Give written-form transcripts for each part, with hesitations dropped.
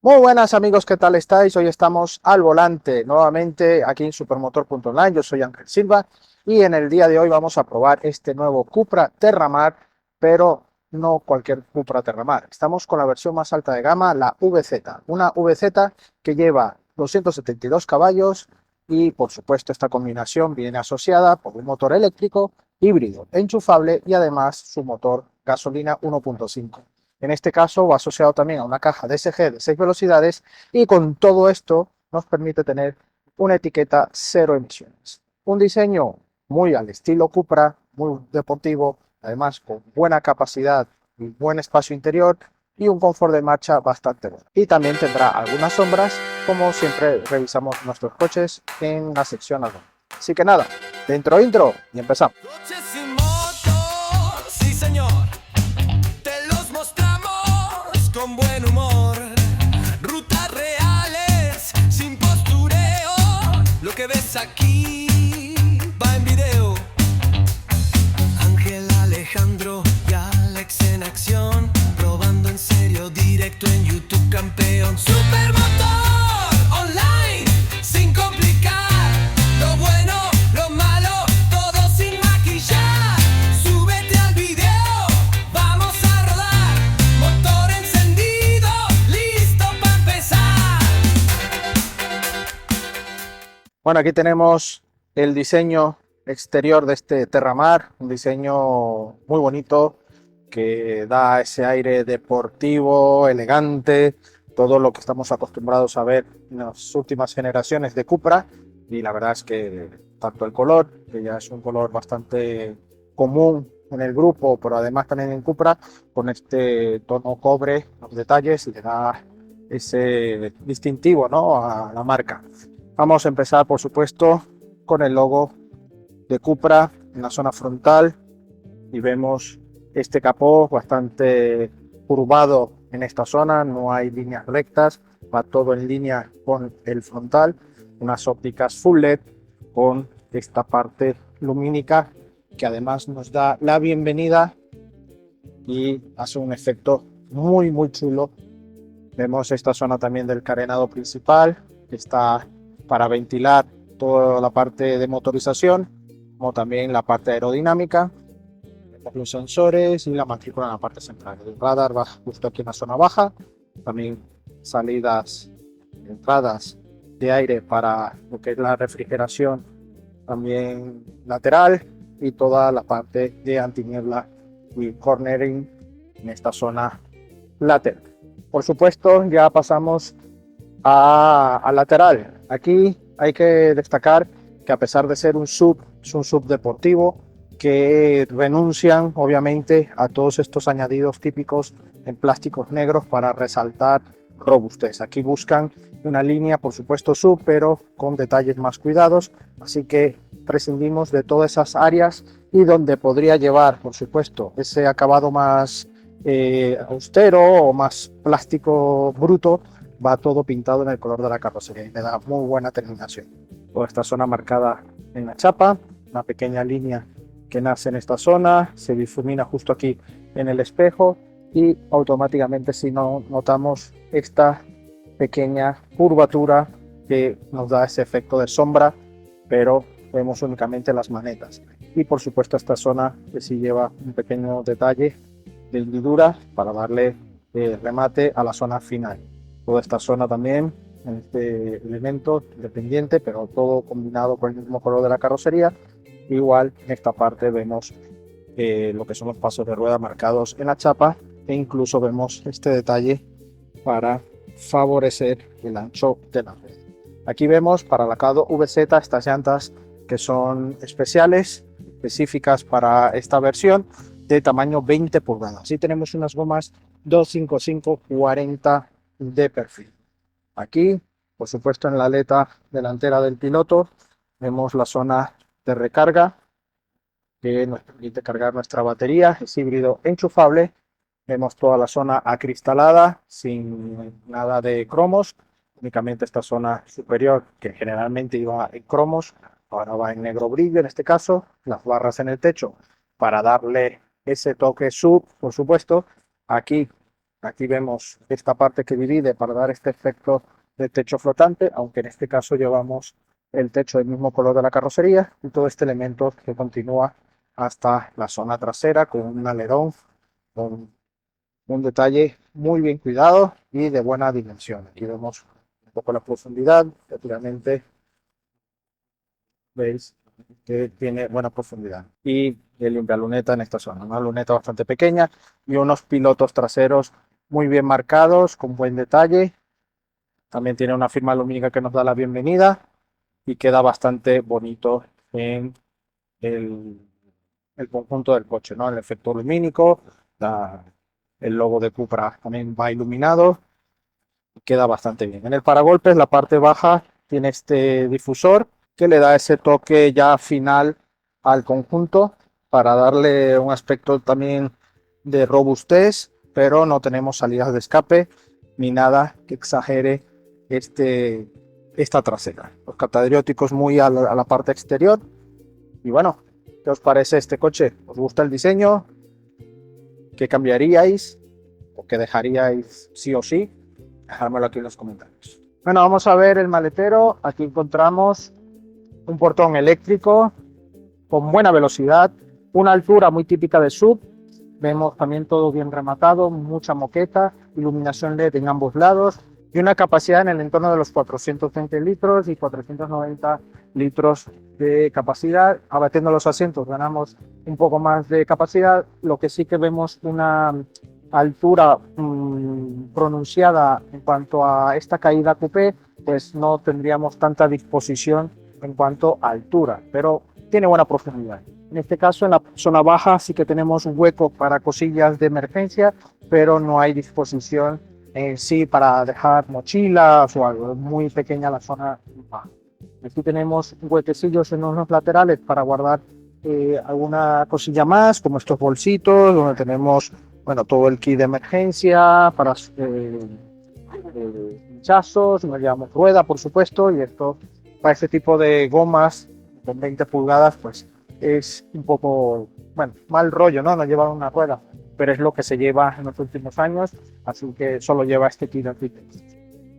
Muy buenas amigos, ¿qué tal estáis? Hoy estamos al volante nuevamente aquí en supermotor.online. Yo soy Ángel Silva y en el día de hoy vamos a probar este nuevo Cupra Terramar, pero no cualquier Cupra Terramar. Estamos con la versión más alta de gama, la VZ. Una VZ que lleva 272 caballos y por supuesto esta combinación viene asociada por un motor eléctrico híbrido enchufable y además su motor gasolina 1.5. En este caso va asociado también a una caja DSG de 6 velocidades y con todo esto nos permite tener una etiqueta cero emisiones. Un diseño muy al estilo Cupra, muy deportivo, además con buena capacidad y buen espacio interior y un confort de marcha bastante bueno. Y también tendrá algunas sombras, como siempre revisamos nuestros coches en la sección aduana. Así que nada, dentro intro y empezamos. Coches y motos, sí señor, te los mostramos con buen humor. Rutas reales, sin postureo, lo que ves aquí va en video. Ángel, Alejandro y Alex en acción, probando en serio, directo en YouTube, campeón. Supermotor online, sin complicar, lo bueno, lo malo, todo sin maquillar. Súbete al video, vamos a rodar, motor encendido, listo para empezar. Bueno, aquí tenemos el diseño exterior de este Terramar, un diseño muy bonito que da ese aire deportivo, elegante, todo lo que estamos acostumbrados a ver en las últimas generaciones de Cupra. Y la verdad es que tanto el color, que ya es un color bastante común en el grupo, pero además también en Cupra, con este tono cobre, los detalles le da ese distintivo, ¿no?, a la marca. Vamos a empezar, por supuesto, con el logo de Cupra en la zona frontal y vemos este capó bastante curvado en esta zona, no hay líneas rectas, va todo en línea con el frontal, unas ópticas full LED con esta parte lumínica que además nos da la bienvenida y hace un efecto muy chulo. Vemos esta zona también del carenado principal, que está para ventilar toda la parte de motorización, como también la parte aerodinámica. Vemos los sensores y la matrícula en la parte central. El radar va justo aquí en la zona baja, también salidas, entradas de aire para lo que es la refrigeración, también lateral, y toda la parte de antiniebla y cornering en esta zona lateral. Por supuesto, ya pasamos a lateral. Aquí hay que destacar que a pesar de ser un sub, es un sub deportivo, que renuncian obviamente a todos estos añadidos típicos en plásticos negros para resaltar robustez. Aquí buscan una línea, por supuesto, sub, pero con detalles más cuidados, así que prescindimos de todas esas áreas, y donde podría llevar, por supuesto, ese acabado más austero o más plástico bruto, va todo pintado en el color de la carrocería y le da muy buena terminación. Toda esta zona marcada en la chapa, una pequeña línea que nace en esta zona, se difumina justo aquí en el espejo y automáticamente, si no, notamos esta pequeña curvatura que nos da ese efecto de sombra, pero vemos únicamente las manetas. Y por supuesto esta zona que sí lleva un pequeño detalle de hendidura para darle remate a la zona final. Toda esta zona también en este elemento independiente, pero todo combinado con el mismo color de la carrocería. Igual en esta parte vemos lo que son los pasos de rueda marcados en la chapa, e incluso vemos este detalle para favorecer el ancho de la red. Aquí vemos para la Kado VZ estas llantas que son especiales, específicas para esta versión, de tamaño 20 pulgadas. Y tenemos unas gomas 255-40 de perfil. Aquí, por supuesto, en la aleta delantera del piloto vemos la zona de recarga que nos permite cargar nuestra batería. Es híbrido enchufable. Vemos toda la zona acristalada sin nada de cromos, únicamente esta zona superior, que generalmente iba en cromos, ahora va en negro brillo en este caso. Las barras en el techo para darle ese toque sub, por supuesto. Aquí Aquí vemos esta parte que divide para dar este efecto de techo flotante, aunque en este caso llevamos el techo del mismo color de la carrocería y todo este elemento que continúa hasta la zona trasera con un alerón, con un detalle muy bien cuidado y de buena dimensión. Aquí vemos un poco la profundidad, prácticamente veis que tiene buena profundidad. Y el limpialuneta en esta zona, una luneta bastante pequeña y unos pilotos traseros muy bien marcados, con buen detalle. También tiene una firma lumínica que nos da la bienvenida y queda bastante bonito en el conjunto del coche, ¿no? El efecto lumínico, el logo de Cupra también va iluminado y queda bastante bien. En el paragolpes, la parte baja tiene este difusor que le da ese toque ya final al conjunto para darle un aspecto también de robustez, pero no tenemos salidas de escape ni nada que exagere esta trasera. Los catadióticos muy a la parte exterior. Y bueno, ¿qué os parece este coche? ¿Os gusta el diseño? ¿Qué cambiaríais? ¿O qué dejaríais sí o sí? Dejármelo aquí en los comentarios. Bueno, vamos a ver el maletero. Aquí encontramos un portón eléctrico con buena velocidad, una altura muy típica de SUV. Vemos también todo bien rematado, mucha moqueta, iluminación LED en ambos lados y una capacidad en el entorno de los 420 litros y 490 litros de capacidad. Abatiendo los asientos ganamos un poco más de capacidad, lo que sí que vemos una altura pronunciada en cuanto a esta caída coupé, pues no tendríamos tanta disposición en cuanto a altura, pero tiene buena profundidad. En este caso, en la zona baja sí que tenemos un hueco para cosillas de emergencia, pero no hay disposición en sí para dejar mochilas o algo. Es muy pequeña la zona baja. Aquí tenemos huequecillos en los laterales para guardar alguna cosilla más, como estos bolsitos, donde tenemos, bueno, todo el kit de emergencia para pinchazos, nos llevamos rueda, por supuesto, y esto para este tipo de gomas con 20 pulgadas, pues es un poco, bueno, mal rollo, ¿no? No llevar una rueda, pero es lo que se lleva en los últimos años, así que solo lleva este kit de artículos.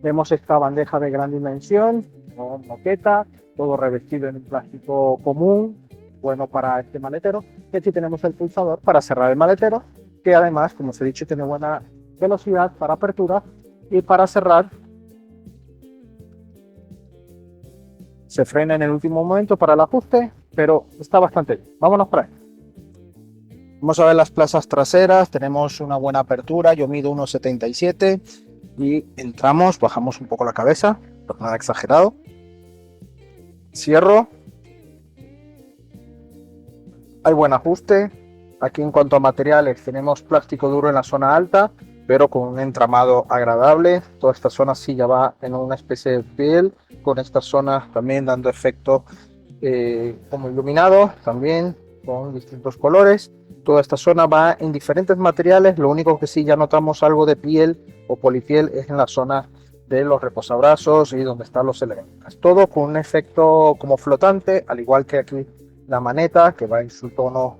Vemos esta bandeja de gran dimensión, con moqueta, todo revestido en un plástico común, bueno para este maletero. Y aquí tenemos el pulsador para cerrar el maletero, que además, como os he dicho, tiene buena velocidad para apertura y para cerrar. Se frena en el último momento para el ajuste, pero está bastante bien. Vámonos para ahí. Vamos a ver las plazas traseras. Tenemos una buena apertura. Yo mido 1,77 y entramos, bajamos un poco la cabeza, pero nada exagerado. Cierro. Hay buen ajuste. Aquí en cuanto a materiales tenemos plástico duro en la zona alta, pero con un entramado agradable. Toda esta zona sí ya va en una especie de piel, con esta zona también dando efecto como iluminado, también con distintos colores. Toda esta zona va en diferentes materiales, lo único que sí ya notamos algo de piel o polipiel es en la zona de los reposabrazos y donde están los elementos. Todo con un efecto como flotante, al igual que aquí la maneta, que va en su tono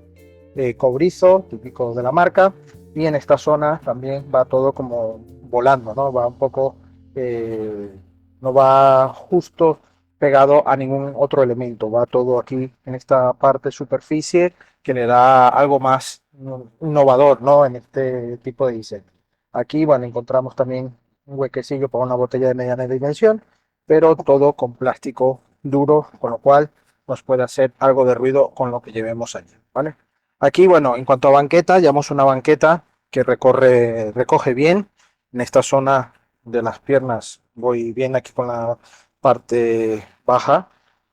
cobrizo, típico de la marca. Y en esta zona también va todo como volando, ¿no? Va un poco, no va justo pegado a ningún otro elemento, va todo aquí en esta parte superficie que le da algo más innovador, ¿no? En este tipo de diseño. Aquí, bueno, encontramos también un huequecillo para una botella de mediana dimensión, pero todo con plástico duro, con lo cual nos puede hacer algo de ruido con lo que llevemos allí, ¿vale? Aquí, bueno, en cuanto a banqueta, llevamos una banqueta que recoge bien. En esta zona de las piernas voy bien aquí con la parte baja.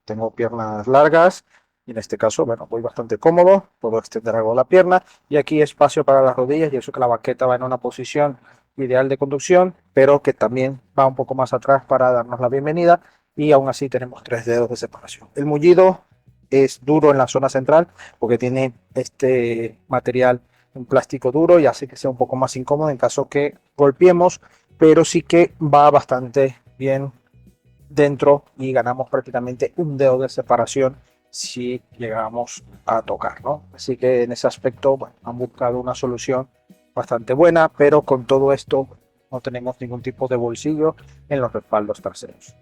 Tengo piernas largas y en este caso, bueno, voy bastante cómodo. Puedo extender algo la pierna y aquí espacio para las rodillas y eso que la banqueta va en una posición ideal de conducción, pero que también va un poco más atrás para darnos la bienvenida y aún así tenemos 3 dedos de separación. El mullido es duro en la zona central porque tiene este material en plástico duro y hace que sea un poco más incómodo en caso que golpeemos, pero sí que va bastante bien dentro y ganamos prácticamente un dedo de separación si llegamos a tocar, ¿no? Así que en ese aspecto, bueno, han buscado una solución bastante buena, pero con todo esto no tenemos ningún tipo de bolsillo en los respaldos traseros.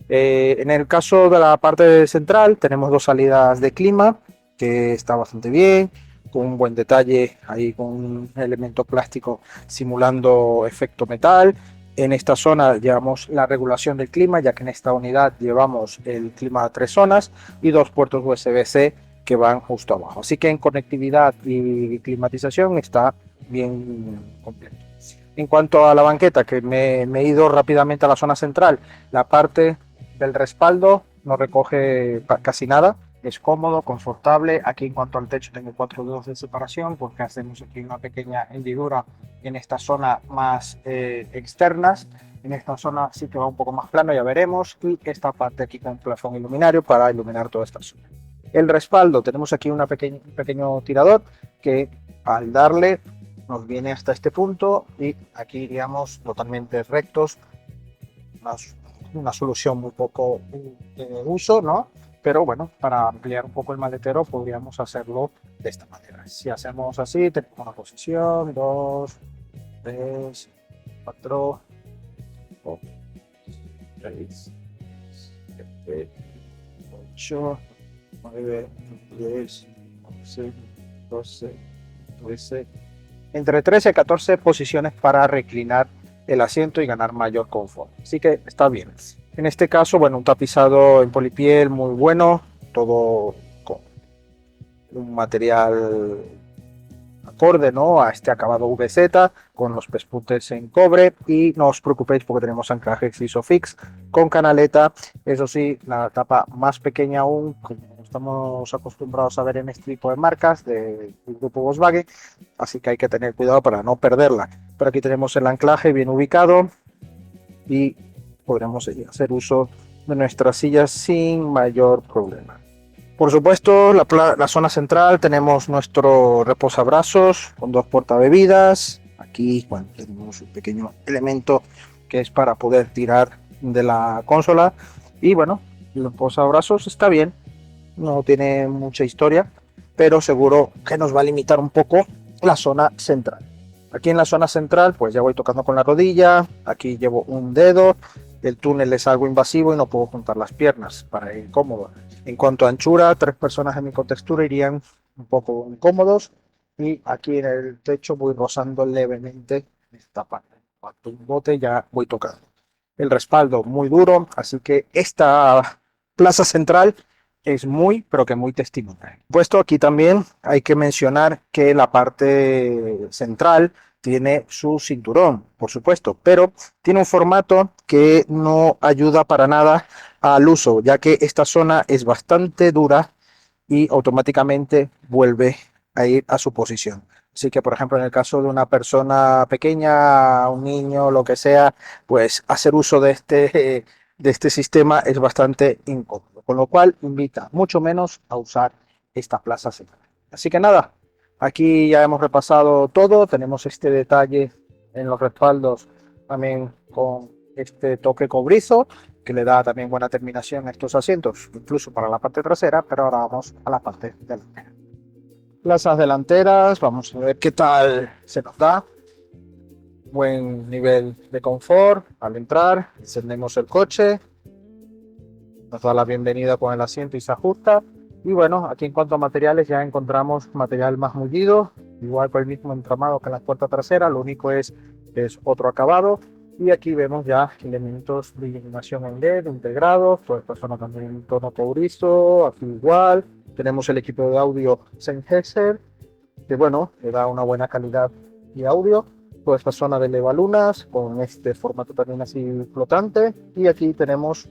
En el caso de la parte central tenemos dos salidas de clima que está bastante bien, con un buen detalle ahí con un elemento plástico simulando efecto metal. En esta zona llevamos la regulación del clima, ya que en esta unidad llevamos el clima a 3 zonas y 2 puertos USB-C que van justo abajo. Así que en conectividad y climatización está bien completo. En cuanto a la banqueta, que me he ido rápidamente a la zona central, la parte del respaldo no recoge casi nada, es cómodo, confortable. Aquí en cuanto al techo tengo 4 dedos de separación porque hacemos aquí una pequeña hendidura en esta zona más externas. En esta zona sí que va un poco más plano, ya veremos, y esta parte aquí con plafón iluminario para iluminar toda esta zona. El respaldo, tenemos aquí un pequeño tirador que al darle nos viene hasta este punto y aquí iríamos totalmente rectos, una solución muy poco uso, ¿no? Pero bueno, para ampliar un poco el maletero podríamos hacerlo de esta manera. Si hacemos así, tenemos una posición, 2, 3, 4, 6, 7, 8, 9, 10, 11, 12, 13, entre 13 y 14 posiciones para reclinar el asiento y ganar mayor confort. Así que está bien. En este caso, bueno, un tapizado en polipiel muy bueno, todo con un material acorde, ¿no?, a este acabado VZ, con los pespuntes en cobre, y no os preocupéis porque tenemos anclajes Isofix con canaleta. Eso sí, la tapa más pequeña aún, como estamos acostumbrados a ver en este tipo de marcas del grupo Volkswagen, así que hay que tener cuidado para no perderla. Pero aquí tenemos el anclaje bien ubicado y podremos hacer uso de nuestras sillas sin mayor problema. Por supuesto, la zona central tenemos nuestro reposabrazos con 2 portabebidas. Aquí, bueno, tenemos un pequeño elemento que es para poder tirar de la consola. Y bueno, el reposabrazos está bien, no tiene mucha historia, pero seguro que nos va a limitar un poco la zona central. Aquí en la zona central, pues ya voy tocando con la rodilla. Aquí llevo un dedo. El túnel es algo invasivo y no puedo juntar las piernas para ir cómodo. En cuanto a anchura, 3 personas en mi contextura irían un poco incómodos. Y aquí en el techo voy rozando levemente esta parte. Cuando un bote ya voy tocando. El respaldo muy duro, así que esta plaza central es muy, pero que muy testimonial. Puesto aquí también hay que mencionar que la parte central tiene su cinturón, por supuesto, pero tiene un formato que no ayuda para nada al uso, ya que esta zona es bastante dura y automáticamente vuelve a ir a su posición. Así que, por ejemplo, en el caso de una persona pequeña, un niño, lo que sea, pues hacer uso de este sistema es bastante incómodo, con lo cual invita mucho menos a usar esta plaza central. Así que nada, aquí ya hemos repasado todo. Tenemos este detalle en los respaldos también con este toque cobrizo que le da también buena terminación a estos asientos, incluso para la parte trasera. Pero ahora vamos a la parte delantera. Plazas delanteras, vamos a ver qué tal se nos da. Buen nivel de confort al entrar. Encendemos el coche, nos da la bienvenida con el asiento y se ajusta. Y bueno, aquí en cuanto a materiales ya encontramos material más mullido, igual con el mismo entramado que en la puerta trasera, lo único es otro acabado. Y aquí vemos ya elementos de iluminación en LED integrados, toda esta zona también en tono cobrizo, aquí igual. Tenemos el equipo de audio Sennheiser, que bueno, le da una buena calidad de audio. Toda esta zona de levalunas con este formato también así flotante. Y aquí tenemos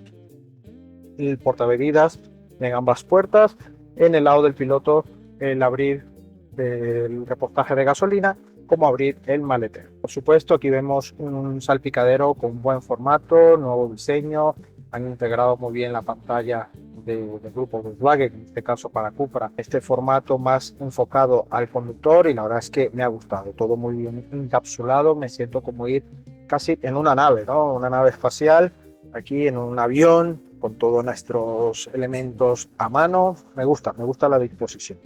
el portabebidas en ambas puertas. En el lado del piloto, el abrir del repostaje de gasolina, como abrir el maletero. Por supuesto, aquí vemos un salpicadero con buen formato, nuevo diseño. Han integrado muy bien la pantalla del grupo Volkswagen, en este caso para Cupra, este formato más enfocado al conductor, y la verdad es que me ha gustado. Todo muy bien encapsulado, me siento como ir casi en una nave, ¿no? Una nave espacial, aquí en un avión, con todos nuestros elementos a mano. Me gusta la disposición.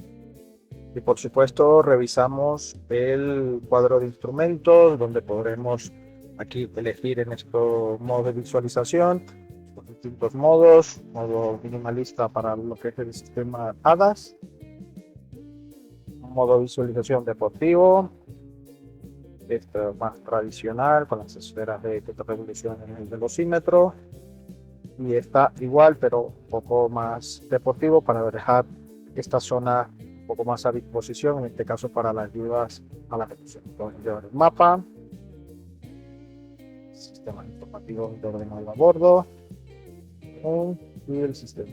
Y por supuesto revisamos el cuadro de instrumentos donde podremos aquí elegir en estos modos de visualización los distintos modos, modo minimalista para lo que es el sistema ADAS, modo visualización deportivo, este más tradicional con las esferas de revolución en el velocímetro, y está igual pero un poco más deportivo para dejar esta zona un poco más a disposición, en este caso para las ayudas a la ejecución. Podemos llevar el mapa, sistema informativo de ordenador a bordo y el sistema.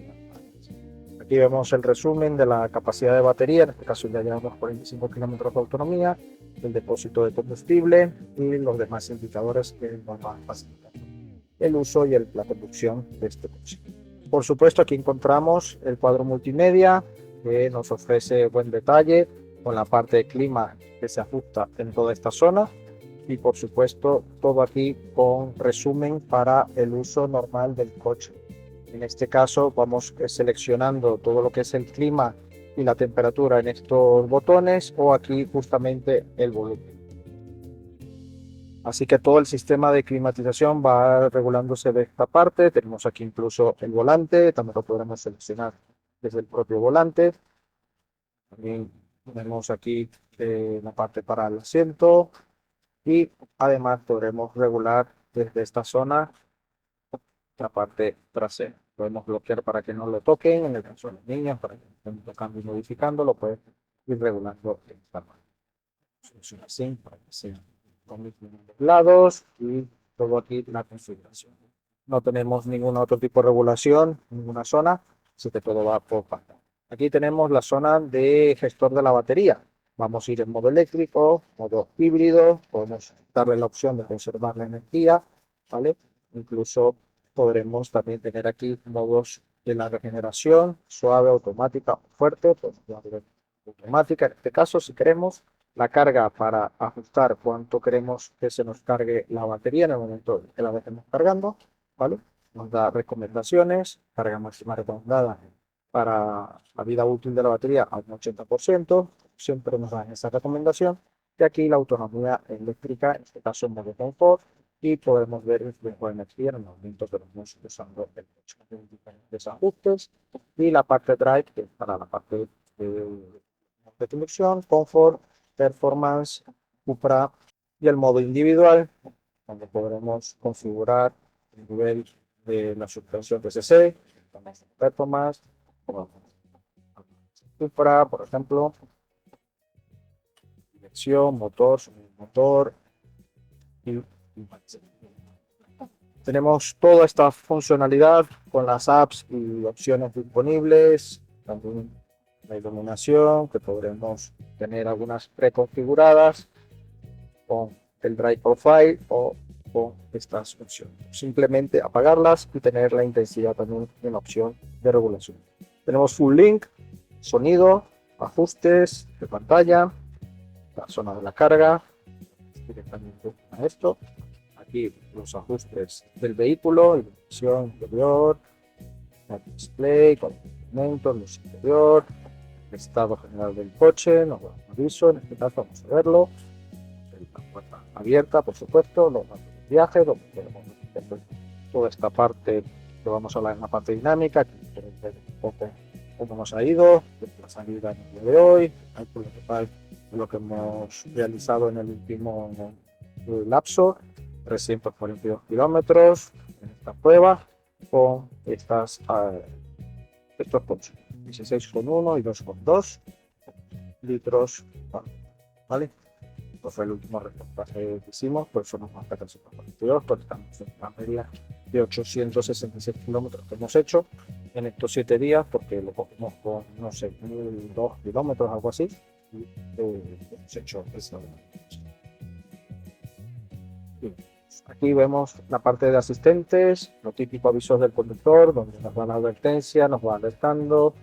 Aquí vemos el resumen de la capacidad de batería, en este caso ya llevamos 45 kilómetros de autonomía, el depósito de combustible y los demás indicadores que nos van a facilitar el uso y la conducción de este coche. Por supuesto, aquí encontramos el cuadro multimedia que nos ofrece buen detalle con la parte de clima que se ajusta en toda esta zona, y por supuesto todo aquí con resumen para el uso normal del coche. En este caso vamos seleccionando todo lo que es el clima y la temperatura en estos botones, o aquí justamente el volumen. Así que todo el sistema de climatización va regulándose de esta parte. Tenemos aquí incluso el volante, también lo podremos seleccionar desde el propio volante. También tenemos aquí la parte para el asiento, y además podremos regular desde esta zona la parte trasera. Podemos bloquear para que no lo toquen, en el caso de los niños, para que no estén tocando y modificando, lo pueden ir regulando de esta manera. Funciona así para que sean con los lados y todo aquí la configuración. No tenemos ningún otro tipo de regulación, ninguna zona, así que todo va por pantalla. Aquí tenemos la zona de gestor de la batería. Vamos a ir en modo eléctrico, modo híbrido, podemos darle la opción de conservar la energía, ¿vale? Incluso podremos también tener aquí modos de la regeneración, suave, automática o fuerte. Podemos darle automática en este caso si queremos. La carga para ajustar cuánto queremos que se nos cargue la batería en el momento que la dejemos cargando, ¿vale? Nos da recomendaciones, carga máxima recomendada para la vida útil de la batería a un 80%, siempre nos dan esa recomendación. Y aquí la autonomía eléctrica, en este caso en modo confort, y podemos ver el flujo de energía en el momento que vamos usando el coche. Diferentes ajustes, y la parte drive, que es para la parte de conducción, confort, performance, Cupra, y el modo individual, donde podremos configurar el nivel de la suspensión TCC, performance, Cupra, por ejemplo, dirección, motor, motor, y tenemos toda esta funcionalidad con las apps y opciones disponibles. También la iluminación, que podremos tener algunas preconfiguradas con el Drive Profile o con estas opciones. Simplemente apagarlas y tener la intensidad también en la opción de regulación. Tenemos Full Link, sonido, ajustes de pantalla, la zona de la carga, directamente a esto. Aquí los ajustes del vehículo, iluminación interior, display, con elementos, luz interior, estado general del coche, nos da un aviso, en este caso vamos a verlo, la puerta abierta, por supuesto, los datos de viaje, donde podemos ver toda esta parte que vamos a hablar en la parte dinámica, que podemos ver un poco cómo nos ha ido, la salida en el día de hoy, lo que hemos realizado en el último lapso, 342 kilómetros en esta prueba, con estos coches, 16,1 y 2,2 litros, ¿vale? Esto fue el último reportaje que hicimos, por eso nos marca 342, porque estamos en la media de 866 kilómetros que hemos hecho en estos 7 días, porque lo cogimos con, no sé, 1.002 kilómetros, algo así, y hemos hecho eso. Aquí vemos la parte de asistentes, lo típico, avisos del conductor, donde nos va la advertencia, nos va alertando,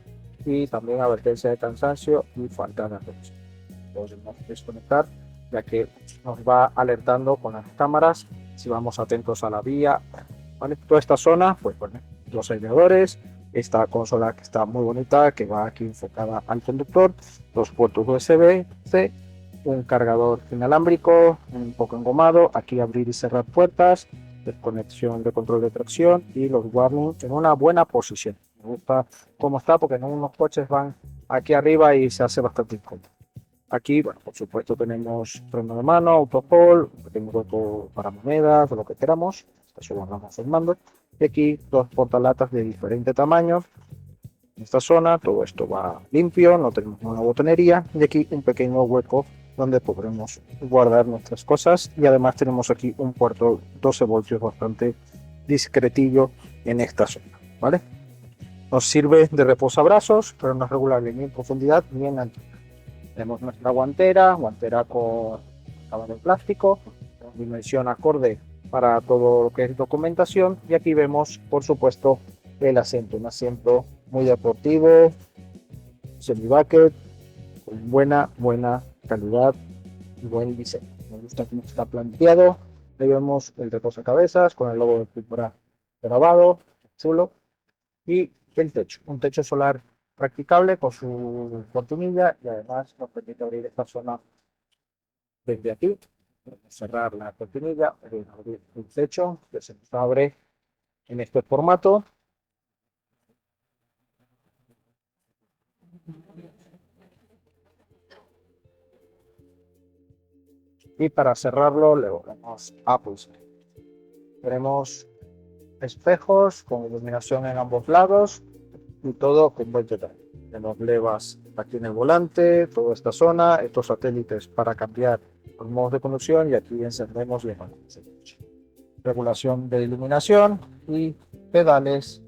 y también advertencia de cansancio y falta de atención. Podemos desconectar, ya que nos va alertando con las cámaras si vamos atentos a la vía, ¿vale? Toda esta zona, pues bueno, los aireadores, esta consola que está muy bonita, que va aquí enfocada al conductor, dos puertos USB-C, un cargador inalámbrico, un poco engomado, aquí abrir y cerrar puertas, desconexión de control de tracción y los warnings en una buena posición. Me gusta cómo está porque en unos coches van aquí arriba y se hace bastante incómodo. Aquí, bueno, por supuesto tenemos freno de mano, auto hold, un pequeño hueco para monedas, o lo que queramos. Eso lo vamos formando. Y aquí dos portalatas de diferente tamaño. En esta zona todo esto va limpio, no tenemos una botonería. Y aquí un pequeño hueco donde podremos guardar nuestras cosas. Y además tenemos aquí un puerto 12 voltios bastante discretillo en esta zona, ¿vale? Nos sirve de reposabrazos, pero no es regulable ni en profundidad ni en altura. Tenemos nuestra guantera con acabado en plástico, con dimensión acorde para todo lo que es documentación. Y aquí vemos, por supuesto, el asiento, un asiento muy deportivo, semi-bucket, con buena calidad y buen diseño. Me gusta cómo está planteado. Ahí vemos el reposacabezas con el logo de Cupra grabado, chulo. Y el techo, un techo solar practicable con su cortinilla y además nos permite abrir esta zona desde aquí, cerrar la cortinilla, abrir el techo que se nos abre en este formato. Y para cerrarlo le volvemos a pulsar. Tenemos espejos con iluminación en ambos lados y todo con buen detalle. Tenemos levas aquí en el volante, toda esta zona, estos satélites para cambiar los modos de conducción y aquí encendemos y apagamos el coche. Regulación de iluminación y pedales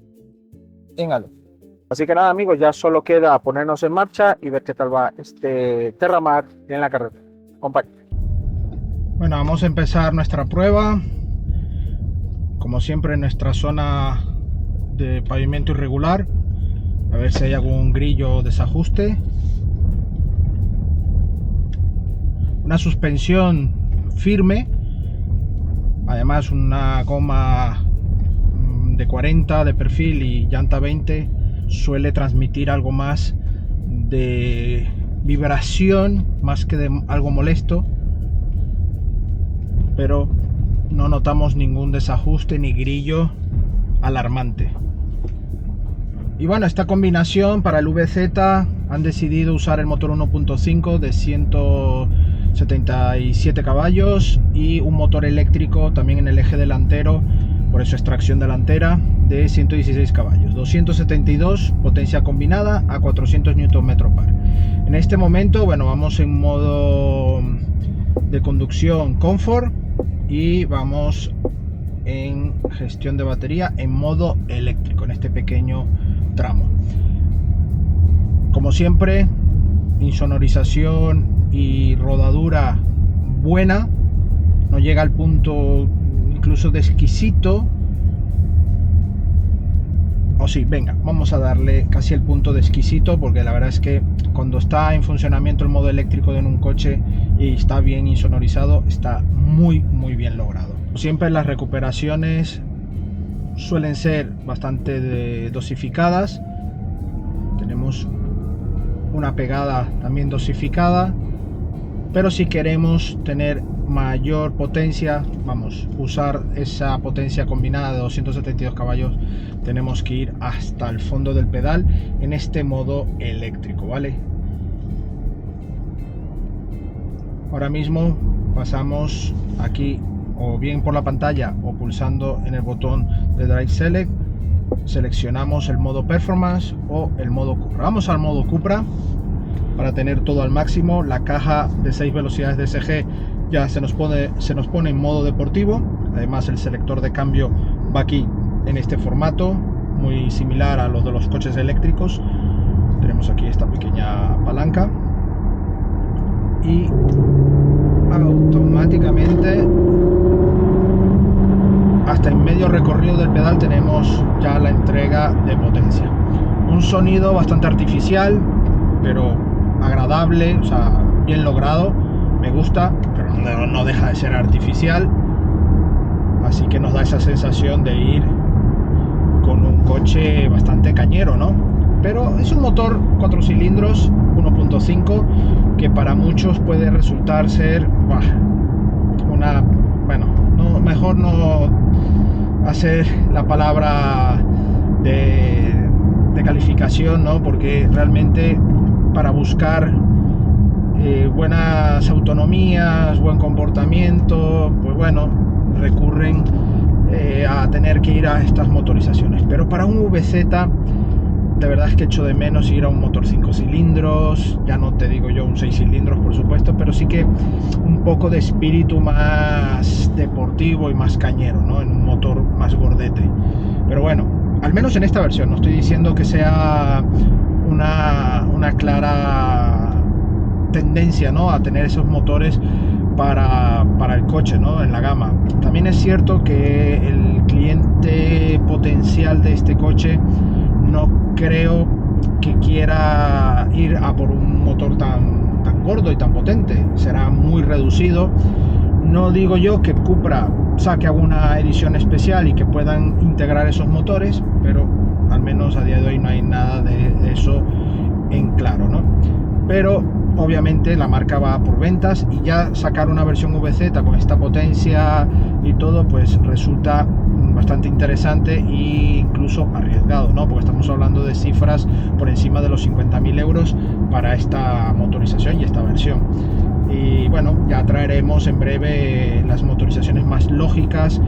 en aluminio. Así que nada amigos, ya solo queda ponernos en marcha y ver qué tal va este Terramar en la carretera. Acompáñenme. Bueno, vamos a empezar nuestra prueba. Como siempre en nuestra zona de pavimento irregular, a ver si hay algún grillo o desajuste. Una suspensión firme, además una goma de 40 de perfil y llanta 20 suele transmitir algo más de vibración más que de algo molesto, pero no notamos ningún desajuste ni grillo alarmante. Y bueno, esta combinación para el VZ han decidido usar el motor 1.5 de 177 caballos y un motor eléctrico también en el eje delantero, por eso extracción delantera, de 116 caballos, 272 potencia combinada a 400 Nm par. En este momento, bueno, vamos en modo de conducción Comfort y vamos en gestión de batería en modo eléctrico en este pequeño tramo. Como siempre, insonorización y rodadura buena, no llega al punto incluso de exquisito, o sí, venga, vamos a darle casi el punto de exquisito, porque la verdad es que cuando está en funcionamiento el modo eléctrico en un coche y está bien insonorizado, está muy bien logrado. Siempre las recuperaciones suelen ser bastante dosificadas. Tenemos una pegada también dosificada, pero si queremos tener mayor potencia, vamos, usar esa potencia combinada de 272 caballos, tenemos que ir hasta el fondo del pedal en este modo eléctrico, ¿vale? Ahora mismo pasamos aquí o bien por la pantalla o pulsando en el botón de Drive Select, seleccionamos el modo Performance o el modo Cupra. Vamos al modo Cupra para tener todo al máximo. La caja de 6 velocidades DSG ya se nos pone en modo deportivo. Además el selector de cambio va aquí en este formato, muy similar a los de los coches eléctricos. Tenemos aquí esta pequeña palanca y automáticamente hasta en medio recorrido del pedal tenemos ya la entrega de potencia. Un sonido bastante artificial, pero agradable, o sea, bien logrado, me gusta, pero no deja de ser artificial, así que nos da esa sensación de ir con un coche bastante cañero, ¿no? Pero es un motor 4 cilindros 1.5 que para muchos puede resultar ser mejor no hacer la palabra de calificación, ¿no? Porque realmente para buscar buenas autonomías, buen comportamiento, pues bueno, recurren a tener que ir a estas motorizaciones. Pero para un VZ, de verdad es que echo de menos ir a un motor 5 cilindros, ya no te digo yo un 6 cilindros por supuesto, pero sí que un poco de espíritu más deportivo y más cañero, ¿no? En un motor más gordete. Pero bueno, al menos en esta versión, no estoy diciendo que sea una clara tendencia, ¿no?, a tener esos motores para el coche, ¿no?, en la gama. También es cierto que el cliente potencial de este coche no creo que quiera ir a por un motor tan gordo y tan potente, será muy reducido. No digo yo que Cupra saque alguna edición especial y que puedan integrar esos motores, pero al menos a día de hoy no hay nada de eso en claro, ¿no? Pero obviamente la marca va por ventas y ya sacar una versión VZ con esta potencia y todo, pues resulta bastante interesante e incluso arriesgado, ¿no? Porque estamos hablando de cifras por encima de los 50.000 euros para esta motorización y esta versión. Y bueno, ya traeremos en breve las motorizaciones más lógicas,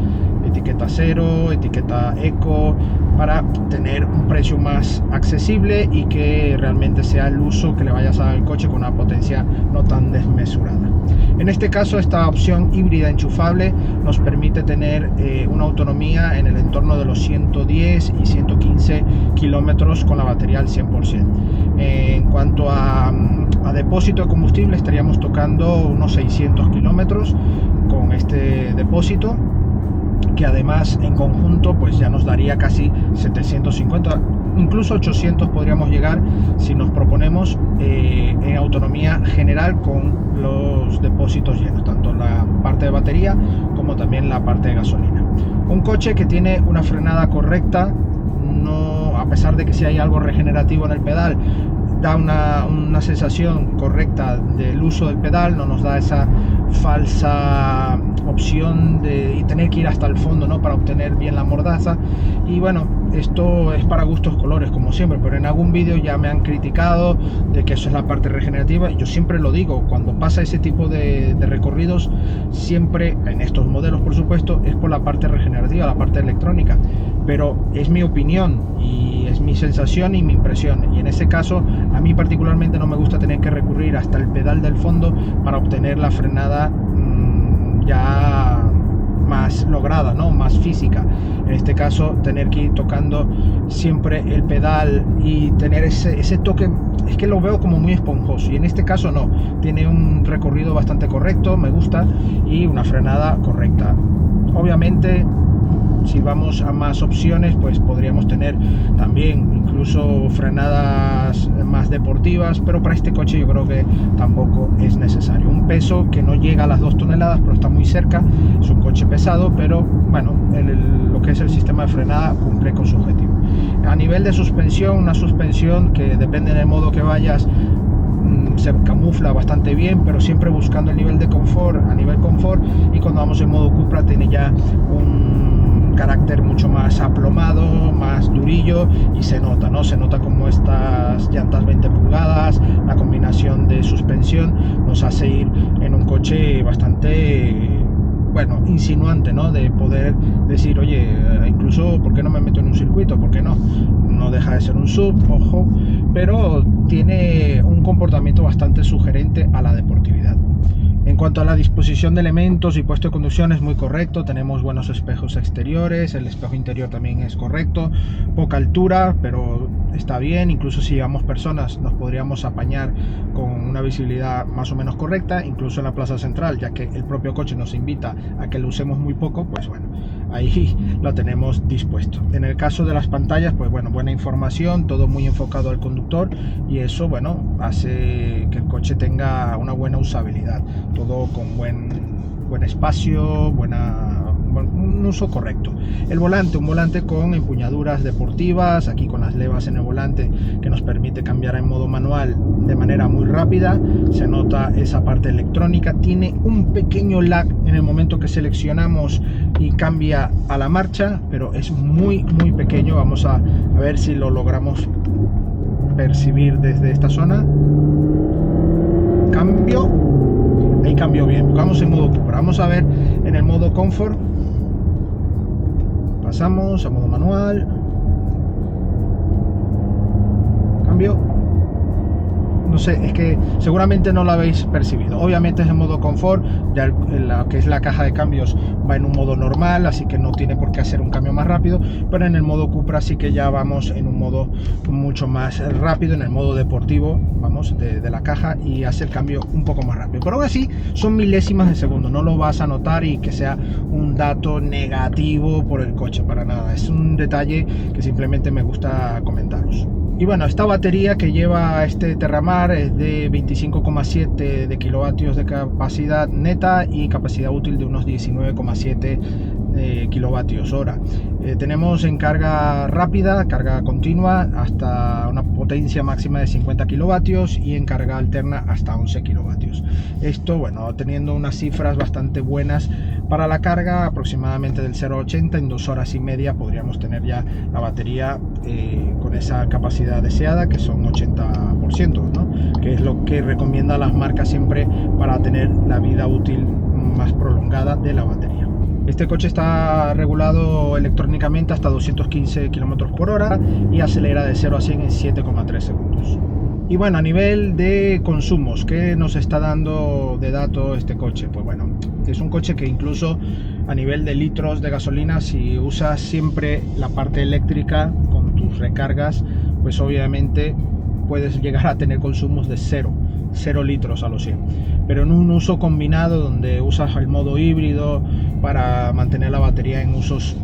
etiqueta cero, etiqueta eco, para tener un precio más accesible y que realmente sea el uso que le vayas a dar al coche con una potencia no tan desmesurada. En este caso, esta opción híbrida enchufable nos permite tener una autonomía en el entorno de los 110 y 115 kilómetros con la batería al 100%. En cuanto a depósito de combustible, estaríamos tocando unos 600 kilómetros con este depósito, que además en conjunto pues ya nos daría casi 750, incluso 800 podríamos llegar si nos proponemos en autonomía general con los depósitos llenos, tanto la parte de batería como también la parte de gasolina. Un coche que tiene una frenada correcta, no, a pesar de que si hay algo regenerativo en el pedal, da una sensación correcta del uso del pedal, no nos da esa falsa opción de tener que ir hasta el fondo, ¿no?, para obtener bien la mordaza. Y bueno, esto es para gustos colores, como siempre, pero en algún vídeo ya me han criticado de que eso es la parte regenerativa, y yo siempre lo digo, cuando pasa ese tipo de recorridos, siempre en estos modelos por supuesto es por la parte regenerativa, la parte electrónica, pero es mi opinión y es mi sensación y mi impresión, y en ese caso a mí particularmente no me gusta tener que recurrir hasta el pedal del fondo para obtener la frenada ya más lograda, ¿no?, más física. En este caso, tener que ir tocando siempre el pedal y tener ese toque, es que lo veo como muy esponjoso, y en este caso no, tiene un recorrido bastante correcto, me gusta, y una frenada correcta. Obviamente, si vamos a más opciones, pues podríamos tener también incluso frenadas más deportivas, pero para este coche yo creo que tampoco es necesario. Un peso que no llega a las 2 toneladas, pero está muy cerca, es un coche pesado, pero bueno, lo que es el sistema de frenada cumple con su objetivo. A nivel de suspensión, una suspensión que depende del modo que vayas, se camufla bastante bien, pero siempre buscando el nivel de confort, a nivel confort, y cuando vamos en modo Cupra tiene ya un carácter mucho más aplomado, más durillo, y se nota, ¿no? Se nota como estas llantas 20 pulgadas, la combinación de suspensión nos hace ir en un coche bastante, bueno, insinuante, ¿no?, de poder decir, oye, incluso, ¿por qué no me meto en un circuito? ¿Por qué no? No deja de ser un SUV, ojo, pero tiene un comportamiento bastante sugerente a la deportividad. En cuanto a la disposición de elementos y puesto de conducción, es muy correcto, tenemos buenos espejos exteriores, el espejo interior también es correcto, poca altura, pero está bien, incluso si llevamos personas nos podríamos apañar con una visibilidad más o menos correcta, incluso en la plaza central, ya que el propio coche nos invita a que lo usemos muy poco, pues bueno, ahí lo tenemos dispuesto. En el caso de las pantallas, pues bueno, buena información, todo muy enfocado al conductor, y eso, bueno, hace que el coche tenga una buena usabilidad, todo con buen espacio, buena un uso correcto. El volante, un volante con empuñaduras deportivas, aquí con las levas en el volante que nos permite cambiar en modo manual de manera muy rápida. Se nota esa parte electrónica, tiene un pequeño lag en el momento que seleccionamos y cambia a la marcha, pero es muy pequeño. Vamos a ver si lo logramos percibir desde esta zona. Cambio, ahí cambió bien. Buscamos en modo Cupra, vamos a ver en el modo Comfort. Pasamos a modo manual. Cambio. No sé, es que seguramente no lo habéis percibido. Obviamente es en modo confort, ya lo que es la caja de cambios va en un modo normal, así que no tiene por qué hacer un cambio más rápido, pero en el modo Cupra sí que ya vamos en un modo mucho más rápido, en el modo deportivo, vamos, de la caja, y hace el cambio un poco más rápido. Pero aún así son milésimas de segundo, no lo vas a notar y que sea un dato negativo por el coche, para nada. Es un detalle que simplemente me gusta comentaros. Y bueno, esta batería que lleva este Terramar es de 25,7 de kilovatios de capacidad neta y capacidad útil de unos 19,7 kilovatios hora. Tenemos en carga rápida, carga continua, hasta una potencia máxima de 50 kilovatios y en carga alterna hasta 11 kilovatios. Esto, bueno, teniendo unas cifras bastante buenas para la carga, aproximadamente del 0 a 80 en 2 horas y media podríamos tener ya la batería con esa capacidad deseada, que son 80%, ¿no? Que es lo que recomienda las marcas siempre para tener la vida útil más prolongada de la batería. Este coche está regulado electrónicamente hasta 215 km por hora y acelera de 0 a 100 en 7,3 segundos. Y bueno, a nivel de consumos, ¿qué nos está dando de dato este coche? Pues bueno, es un coche que incluso a nivel de litros de gasolina, si usas siempre la parte eléctrica con tus recargas, pues obviamente puedes llegar a tener consumos de 0 litros a los 100. Pero en un uso combinado donde usas el modo híbrido para mantener la batería en usos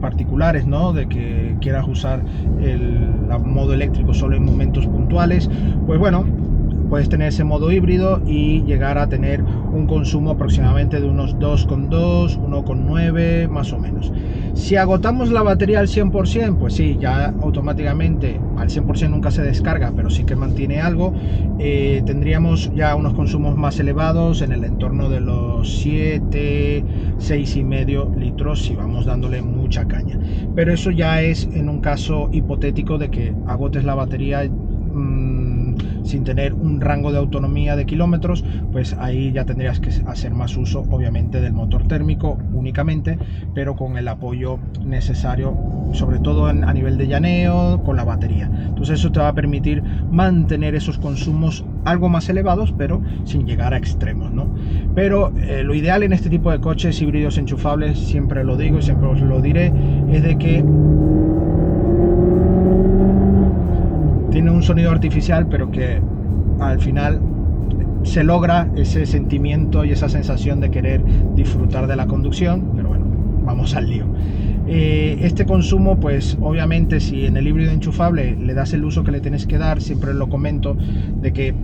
particulares, ¿no? De que quieras usar el modo eléctrico solo en momentos puntuales, pues bueno, puedes tener ese modo híbrido y llegar a tener un consumo aproximadamente de unos 2,2, 1,9 más o menos. Si agotamos la batería al 100%, pues sí, ya automáticamente al 100% nunca se descarga, pero sí que mantiene algo. Tendríamos ya unos consumos más elevados en el entorno de los 7, 6,5 litros si vamos dándole mucha caña. Pero eso ya es en un caso hipotético de que agotes la batería sin tener un rango de autonomía de kilómetros, pues ahí ya tendrías que hacer más uso obviamente del motor térmico únicamente, pero con el apoyo necesario, sobre todo a nivel de llaneo, con la batería. Entonces eso te va a permitir mantener esos consumos algo más elevados, pero sin llegar a extremos, ¿no? Pero lo ideal en este tipo de coches híbridos enchufables, siempre lo digo y siempre os lo diré, es de que tiene un sonido artificial, pero que al final se logra ese sentimiento y esa sensación de querer disfrutar de la conducción. Pero bueno, vamos al lío. Este consumo, pues obviamente si en el híbrido enchufable le das el uso que le tienes que dar, siempre lo comento, de que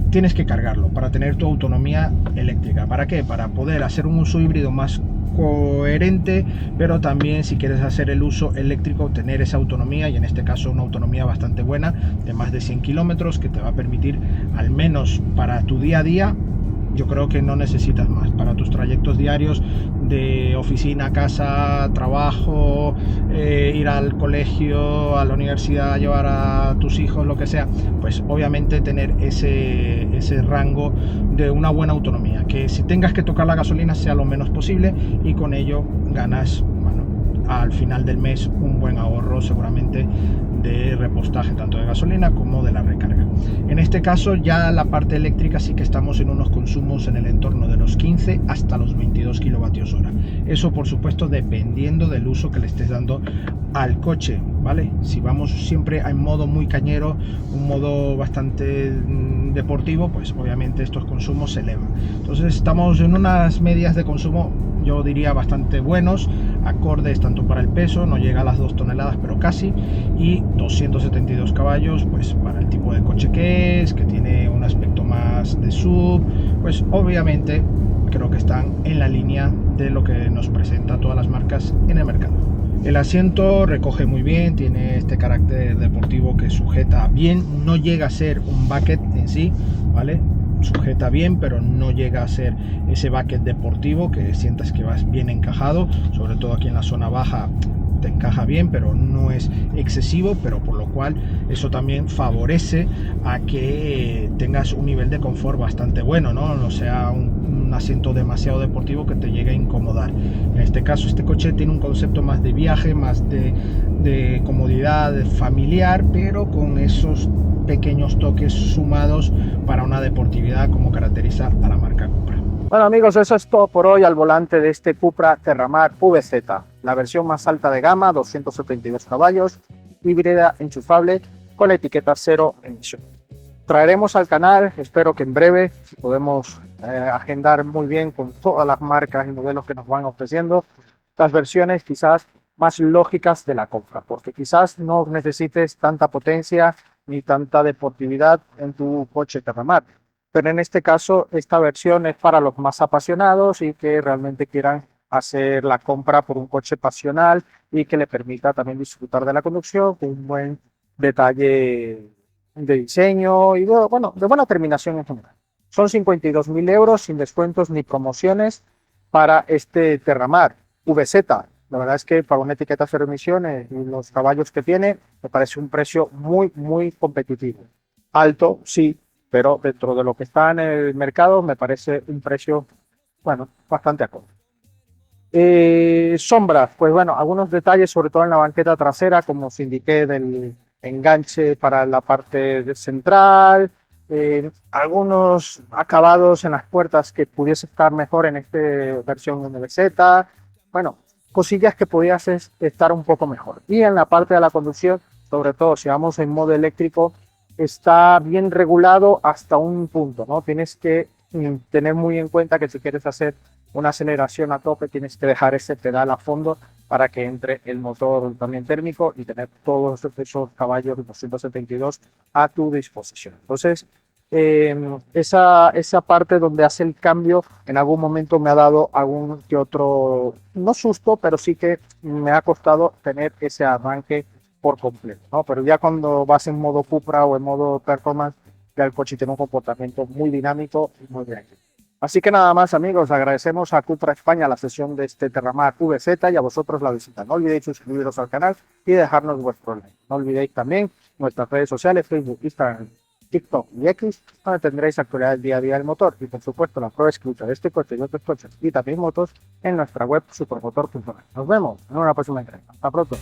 tienes que cargarlo para tener tu autonomía eléctrica. ¿Para qué? Para poder hacer un uso híbrido más coherente, pero también si quieres hacer el uso eléctrico, tener esa autonomía, y en este caso una autonomía bastante buena de más de 100 kilómetros, que te va a permitir, al menos para tu día a día, yo creo que no necesitas más para tus trayectos diarios de oficina, casa, trabajo, ir al colegio, a la universidad, llevar a tus hijos, lo que sea. Pues obviamente tener ese rango de una buena autonomía, que si tengas que tocar la gasolina sea lo menos posible, y con ello ganas, bueno, al final del mes un buen ahorro seguramente de repostaje, tanto de gasolina como de la recarga. En este caso ya la parte eléctrica sí que estamos en unos consumos en el entorno de los 15 hasta los 22 kilovatios hora. Eso por supuesto dependiendo del uso que le estés dando al coche, ¿vale? Si vamos siempre en modo muy cañero, un modo bastante deportivo, pues obviamente estos consumos se elevan. Entonces estamos en unas medias de consumo, yo diría bastante buenos, acordes tanto para el peso, no llega a las 2 toneladas pero casi, y 272 caballos, pues para el tipo de coche que tiene un aspecto más de sub, pues obviamente creo que están en la línea de lo que nos presenta todas las marcas en el mercado. El asiento recoge muy bien, tiene este carácter deportivo que sujeta bien, no llega a ser un bucket en sí, ¿vale? Sujeta bien, pero no llega a ser ese bucket deportivo que sientas que vas bien encajado, sobre todo aquí en la zona baja te encaja bien, pero no es excesivo, pero por lo cual eso también favorece a que tengas un nivel de confort bastante bueno, no sea un asiento demasiado deportivo que te llegue a incomodar. En este caso, este coche tiene un concepto más de viaje, más de comodidad familiar, pero con esos pequeños toques sumados para una deportividad como caracteriza a la marca Cupra. Bueno amigos, eso es todo por hoy al volante de este Cupra Terramar VZ, la versión más alta de gama, 272 caballos, híbrida enchufable con la etiqueta 0 emisión. Traeremos al canal, espero que en breve, si podemos agendar muy bien con todas las marcas y modelos que nos van ofreciendo, las versiones quizás más lógicas de la compra, porque quizás no necesites tanta potencia ni tanta deportividad en tu coche Terramar. Pero en este caso, esta versión es para los más apasionados y que realmente quieran hacer la compra por un coche pasional y que le permita también disfrutar de la conducción con un buen detalle de diseño y bueno, de buena terminación en general. Son 52.000 euros sin descuentos ni promociones para este Terramar VZ. La verdad es que para una etiqueta cero emisiones y los caballos que tiene, me parece un precio muy competitivo. Alto, sí, pero dentro de lo que está en el mercado me parece un precio, bueno, bastante acorde. Sombras, pues bueno, algunos detalles, sobre todo en la banqueta trasera, como os indiqué, del enganche para la parte central, algunos acabados en las puertas que pudiese estar mejor en esta versión NBZ, bueno, cosillas que podías estar un poco mejor. Y en la parte de la conducción, sobre todo si vamos en modo eléctrico, está bien regulado hasta un punto, ¿no? Tienes que tener muy en cuenta que si quieres hacer una aceleración a tope, tienes que dejar ese pedal a fondo para que entre el motor también térmico y tener todos esos caballos de 272 a tu disposición. Entonces, esa parte donde hace el cambio, en algún momento me ha dado algún que otro, no susto, pero sí que me ha costado tener ese arranque por completo, ¿no? Pero ya cuando vas en modo Cupra o en modo Performance, ya el coche tiene un comportamiento muy dinámico y muy bien. Así que nada más amigos, agradecemos a Cupra España la sesión de este Terramar VZ y a vosotros la visita. No olvidéis suscribiros al canal y dejarnos vuestro like. No olvidéis también nuestras redes sociales, Facebook, Instagram, TikTok y X, donde tendréis actualidad del día a día del motor y por supuesto la prueba escrita de este coche y otros coches y también motos en nuestra web supermotor.net. Nos vemos en una próxima entrega. Hasta pronto.